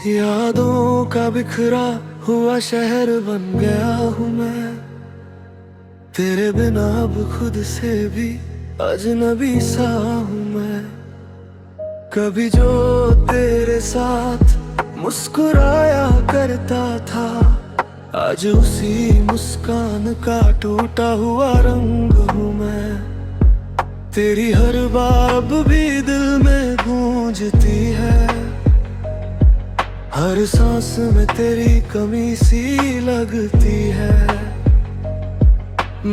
यादों का बिखरा हुआ शहर बन गया हूँ मैं। तेरे बिना अब खुद से भी अजनबी सा हूँ मैं। कभी जो तेरे साथ मुस्कुराया करता था, आज उसी मुस्कान का टूटा हुआ रंग हूँ मैं। तेरी हर बात भी दिल में गूंजती है, हर सांस में तेरी कमी सी लगती है।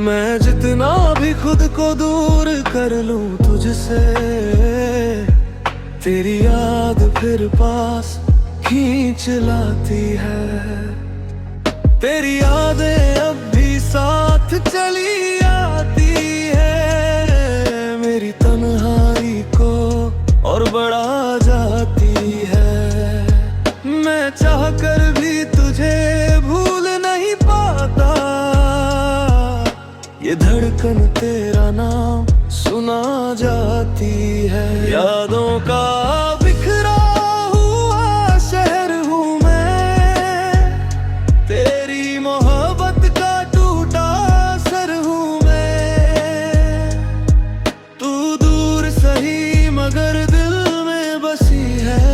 मैं जितना भी खुद को दूर कर लूं तुझसे, तेरी याद फिर पास खींच लाती है। तेरी यादें अब भी साथ चली आती है, मेरी तन्हाई को और बढ़ा जाती है। मैं चाह कर भी तुझे भूल नहीं पाता, ये धड़कन तेरा नाम सुना जाती है। यादों का बिखरा हुआ शहर हूँ मैं, तेरी मोहब्बत का टूटा सर हूँ मैं। तू दूर सही मगर दिल में बसी है,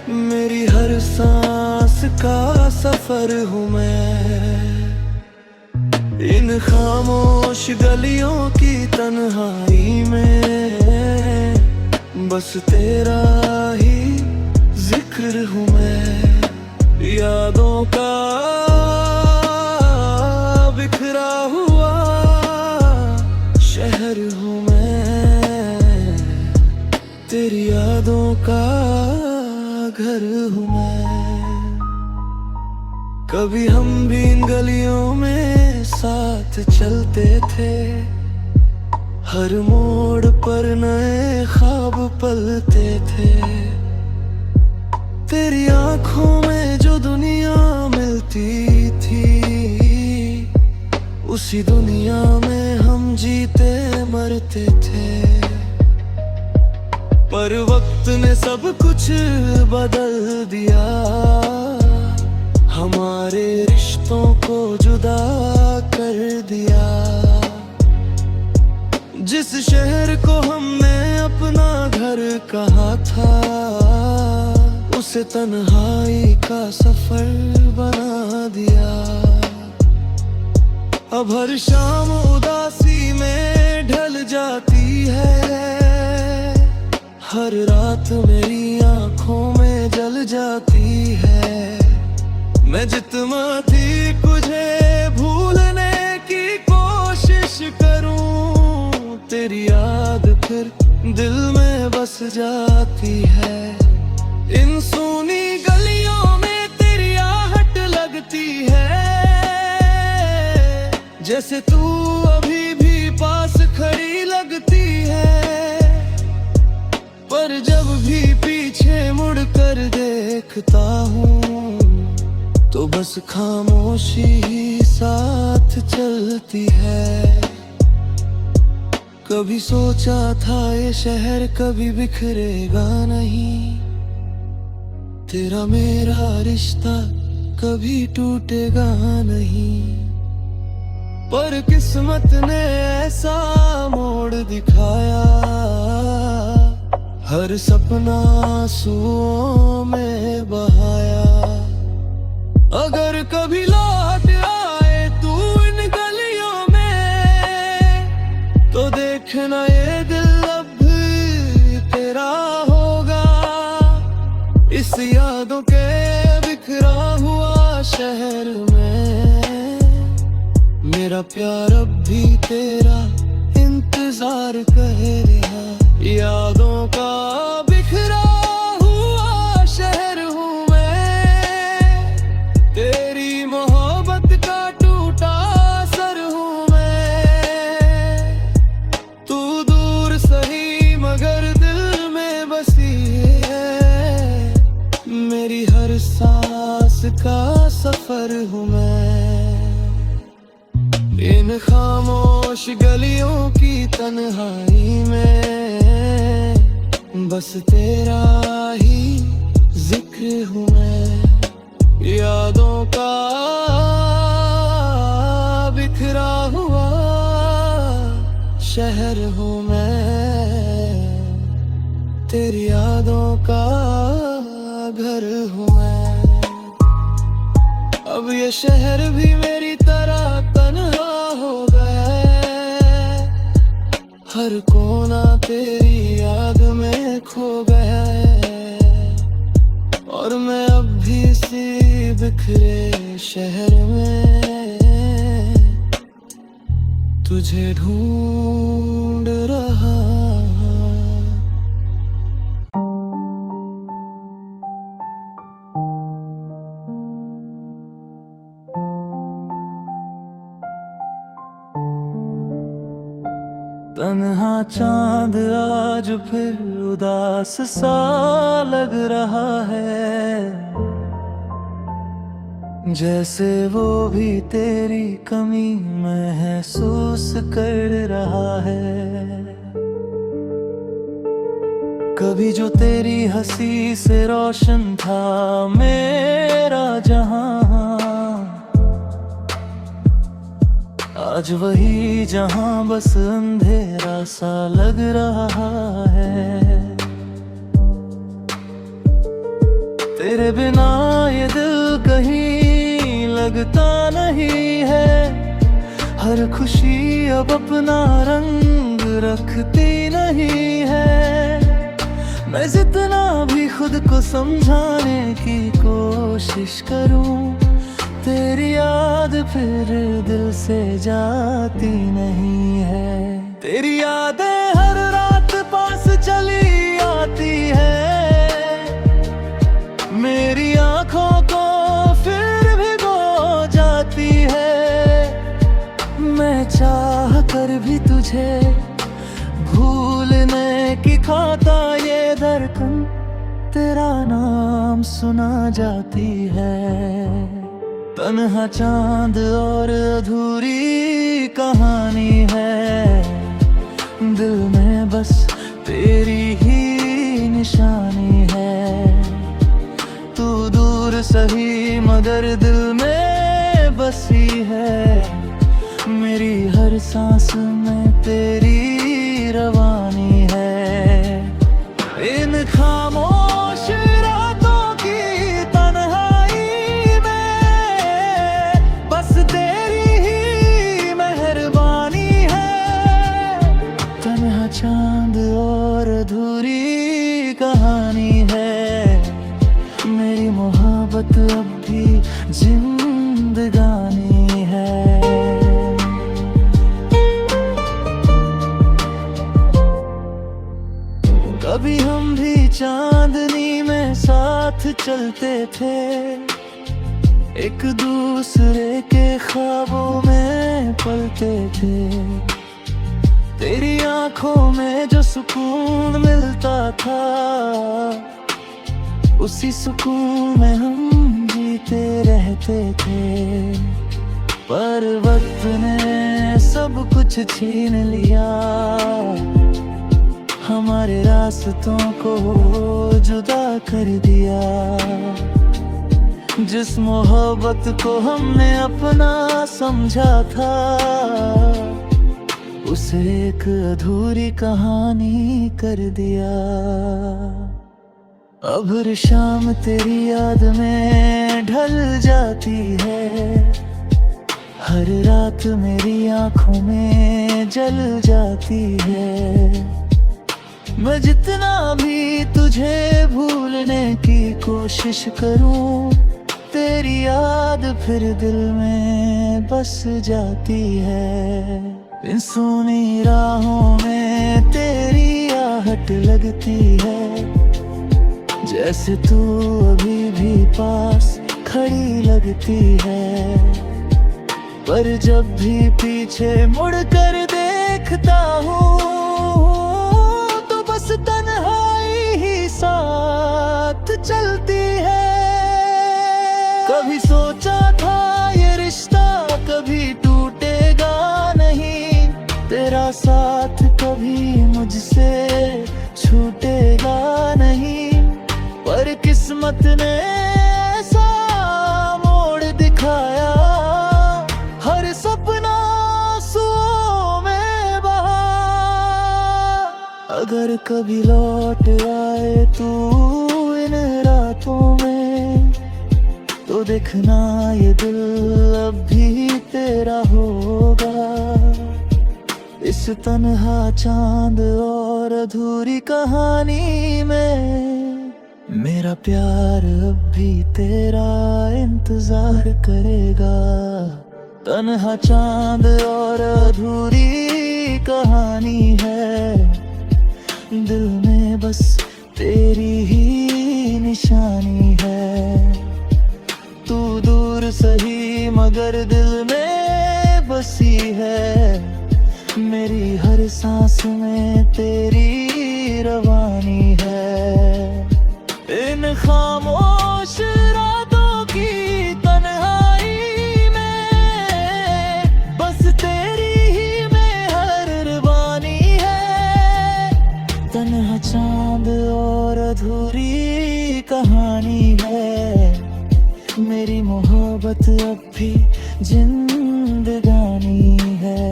मेरी हर सांस का सफर हूँ मैं। इन खामोश गलियों की तन्हाई में बस तेरा ही जिक्र हूँ मैं। यादों का बिखरा हुआ शहर हूँ मैं, तेरी यादों का घर हूँ मैं। कभी हम भी इन गलियों में साथ चलते थे, हर मोड़ पर नए ख्वाब पलते थे। तेरी आंखों में जो दुनिया मिलती थी, उसी दुनिया में हम जीते मरते थे। पर वक्त ने सब कुछ बदल दिया, हमारे रिश्तों को जुदा कर दिया। जिस शहर को हमने अपना घर कहा था, उसे तन्हाई का सफर बना दिया। अब हर शाम उदासी में ढल जाती है, हर रात मेरी आंखों में जल जाती है। मैं जितना थी तुझे भूलने की कोशिश करूं, तेरी याद फिर दिल में बस जाती है। इन सूनी गलियों में तेरी आहट लगती है, जैसे तू अभी भी पास खड़ी लगती है। पर जब भी पीछे मुड़ कर देखता हूँ, तो बस खामोशी ही साथ चलती है। कभी सोचा था ये शहर कभी बिखरेगा नहीं, तेरा मेरा रिश्ता कभी टूटेगा नहीं। पर किस्मत ने ऐसा मोड़ दिखाया, हर सपना आंसुओं में बहाया। अगर कभी लौट आए तू इन गलियों में, तो देखना ये दिल अब भी तेरा होगा। इस यादों के बिखरा हुआ शहर में, मेरा प्यार अब भी तेरा इंतजार करेगा। यादों का बिखरा हुआ शहर हूँ मैं, तेरी मोहब्बत का टूटा सर हूँ मैं। तू दूर सही मगर दिल में बसी है, मेरी हर सांस का सफर हूँ मैं। इन खामोश गलियों की तन्हाई में बस तेरा ही जिक्र हूँ मैं, यादों का बिखरा हुआ शहर हूँ मैं, तेरी यादों का घर हूँ मैं। अब ये शहर भी मेरी तरह तन्हा हो गया है, हर कोना तेरी याद में खो गया है, और मैं अब भी इसी बिखरे शहर में तुझे ढूंढ रहा। तन्हा चांद आज फिर उदास सा लग रहा है, जैसे वो भी तेरी कमी महसूस कर रहा है। कभी जो तेरी हंसी से रोशन था मेरा जहां, आज वही जहां बस अंधेरा सा लग रहा है। तेरे बिना ये दिल कहीं लगता नहीं है, हर खुशी अब अपना रंग रखती नहीं है। मैं जितना भी खुद को समझाने की कोशिश करूं, तेरी याद फिर दिल से जाती नहीं है। तेरी यादें हर रात पास चली आती है, मेरी आंखों को फिर भिगो जाती है। मैं चाह कर भी तुझे भूलने की खाता ये धड़कन तेरा नाम सुना जाती है। तन्हा चांद और अधूरी कहानी है, दिल में बस तेरी ही निशानी है। तू दूर सही मगर दिल में बसी है, मेरी हर सांस में तेरी रवानी है। इन खामोश रातों की तन्हाई में बस तेरी ही मेहरबानी है। तन्हा चांद और अधूरी कहानी है, मेरी मोहब्बत अब भी जिंदगानी है। कभी हम भी चांदनी में साथ चलते थे, एक दूसरे के ख्वाबों में पलते थे। तेरी आंखों में जो सुकून मिलता था, उसी सुकून में हम जीते रहते थे। पर वक्त ने सब कुछ छीन लिया, हमारे रास्तों को जुदा कर दिया। जिस मोहब्बत को हमने अपना समझा था, उसे एक अधूरी कहानी कर दिया। अब हर शाम तेरी याद में ढल जाती है, हर रात मेरी आंखों में जल जाती है। मैं जितना भी तुझे भूलने की कोशिश करूं, तेरी याद फिर दिल में बस जाती है। इन सुनी राहों में तेरी आहट लगती है, जैसे तू अभी भी पास खड़ी लगती है। पर जब भी पीछे मुड़ कर देखता हूँ, तन्हाई ही साथ चलती है। कभी सोचा था ये रिश्ता कभी टूटेगा नहीं, तेरा साथ कभी मुझसे छूटेगा नहीं। पर किस्मत ने अगर कभी लौट आए तू इन रातों में, तो देखना ये दिल अब भी तेरा होगा। इस तन्हा चांद और अधूरी कहानी में मेरा प्यार अब भी तेरा इंतजार करेगा। तन्हा चांद और अधूरी कहानी है, दिल में बस तेरी ही निशानी है। तू दूर सही मगर दिल में बसी है, मेरी हर सांस में तेरी रवानी है। इन खामोश रातों की तन्हाई में बस तेरी ही मेहरबानी है। तन्हा चांद और अधूरी कहानी है, मेरी मोहब्बत अब भी जिंदगानी है।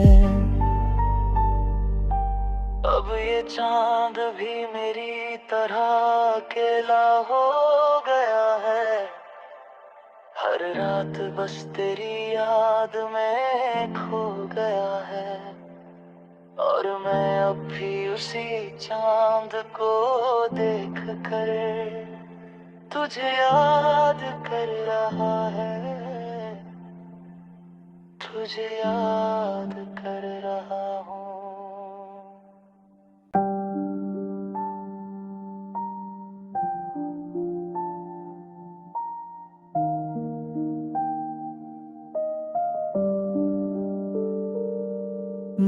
अब ये चांद भी मेरी तरह अकेला हो गया है। हर रात बस तेरी याद में खो गया है, और मैं अब भी उसी चांद को देख कर तुझे याद कर रहा है, तुझे याद कर रहा हूँ।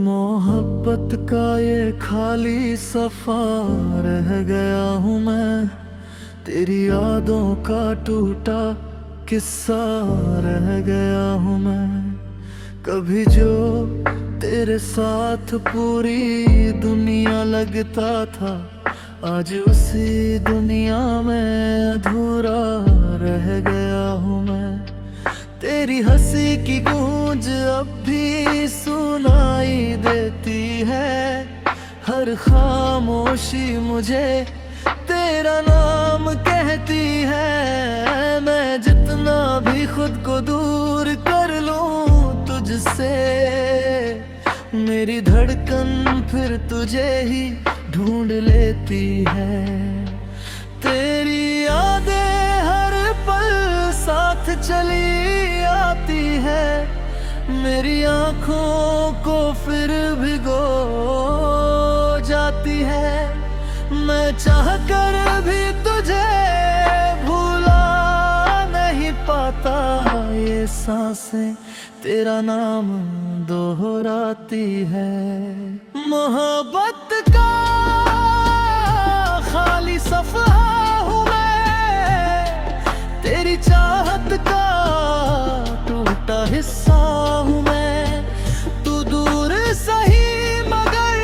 मोहब्बत का ये खाली सफा रह गया हूँ मैं, तेरी यादों का टूटा किस्सा रह गया हूँ मैं। कभी जो तेरे साथ पूरी दुनिया लगता था, आज उसी दुनिया में अधूरा रह गया हूँ मैं। तेरी हंसी की गूंज अब भी सुनाई देती है, हर खामोशी मुझे तेरा नाम कहती है। मैं जितना भी खुद को दूर कर लूं तुझसे, मेरी धड़कन फिर तुझे ही ढूंढ लेती है। तेरी यादें हर पल साथ चली आती है, मेरी आँखों को फिर भिगो जाती है। मैं चाहकर भी तुझे भूला नहीं पाता, ये सांसें तेरा नाम दोहराती है। मोहब्बत का खाली सफा हूँ मैं, तेरी चाहत का टूटा हिस्सा हूँ मैं। तू दूर सही मगर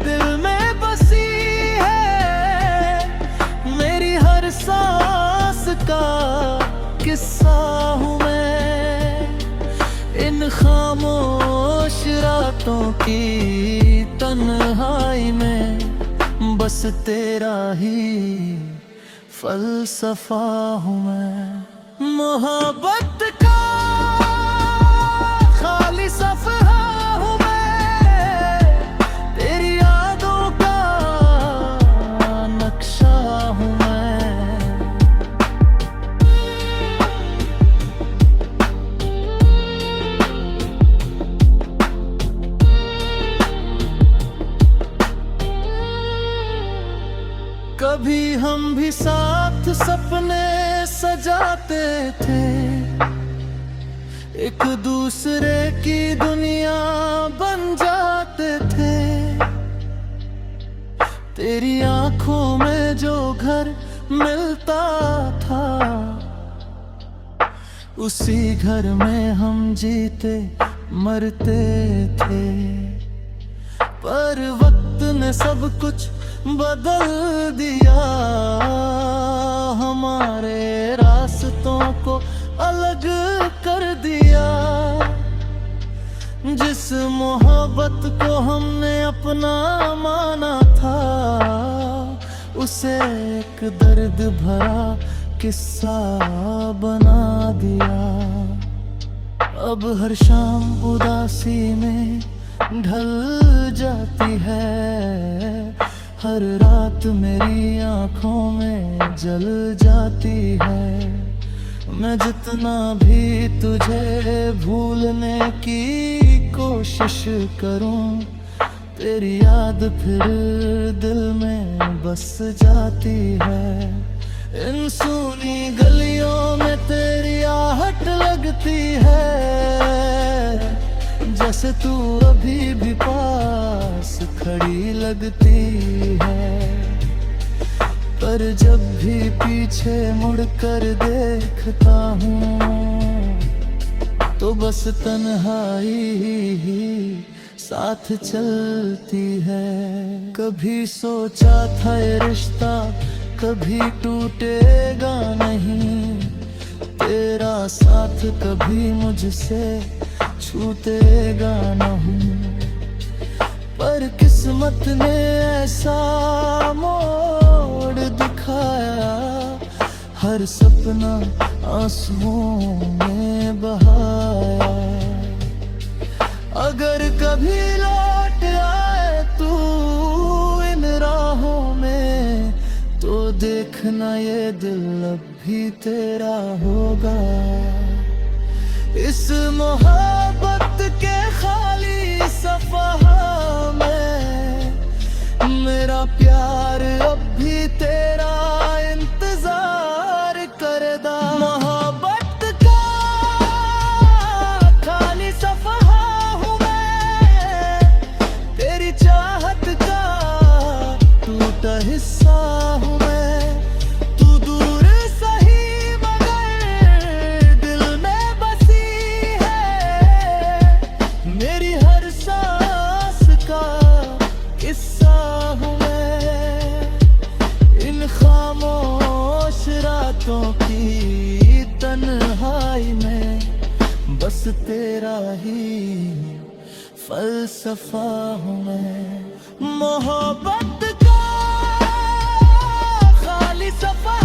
दिल में बसी है, मेरी हर सांस का किस्सा हूँ मैं। इन खामोश रातों की तन्हाई में बस तेरा ही फलसफा हूँ मैं। मोहब्बत का खाली सफा हूँ मैं, तेरी यादों का नक्शा हूँ मैं। कभी हम भी साथ सपने सजाते थे, एक दूसरे की दुनिया बन जाते थे। तेरी आंखों में जो घर मिलता था, उसी घर में हम जीते मरते थे। पर वक्त ने सब कुछ बदल दिया, हमारे रास्तों को अलग कर दिया। जिस मोहब्बत को हमने अपना माना था, उसे एक दर्द भरा किस्सा बना दिया। अब हर शाम उदासी में ढल जाती है, हर रात मेरी आंखों में जल जाती है। मैं जितना भी तुझे भूलने की कोशिश करूं, तेरी याद फिर दिल में बस जाती है। इन सूनी गलियों में तेरी आहट लगती है, जैसे तू अभी भी पास खड़ी लगती है। पर जब भी पीछे मुड़कर देखता हूँ, तो बस तन्हाई ही साथ चलती है। कभी सोचा था ये रिश्ता कभी टूटेगा नहीं, तेरा साथ कभी मुझसे छूटेगा नहीं। पर किस्मत ने ऐसा मोड़ दिखाया, हर सपना आंसुओं में बहाया। अगर कभी लौट आए तू इन राहों में, तो देखना ये दिल अब भी तेरा होगा। इस मोहब्बत के खाली सफा में मेरा प्यार अब भी तेरा इंतजार करदा। मोहब्बत का खाली सफा हूँ मैं, तेरी चाहत का टूटा हिस्सा हूँ मैं। तू दूर सही मगर दिल में बसी है, मेरी हर सांस का किस्सा हूँ मैं। इन खामोश रातों की तन्हाई में बस तेरा ही फलसफा हूँ मैं। मोहब्बत का खाली सफा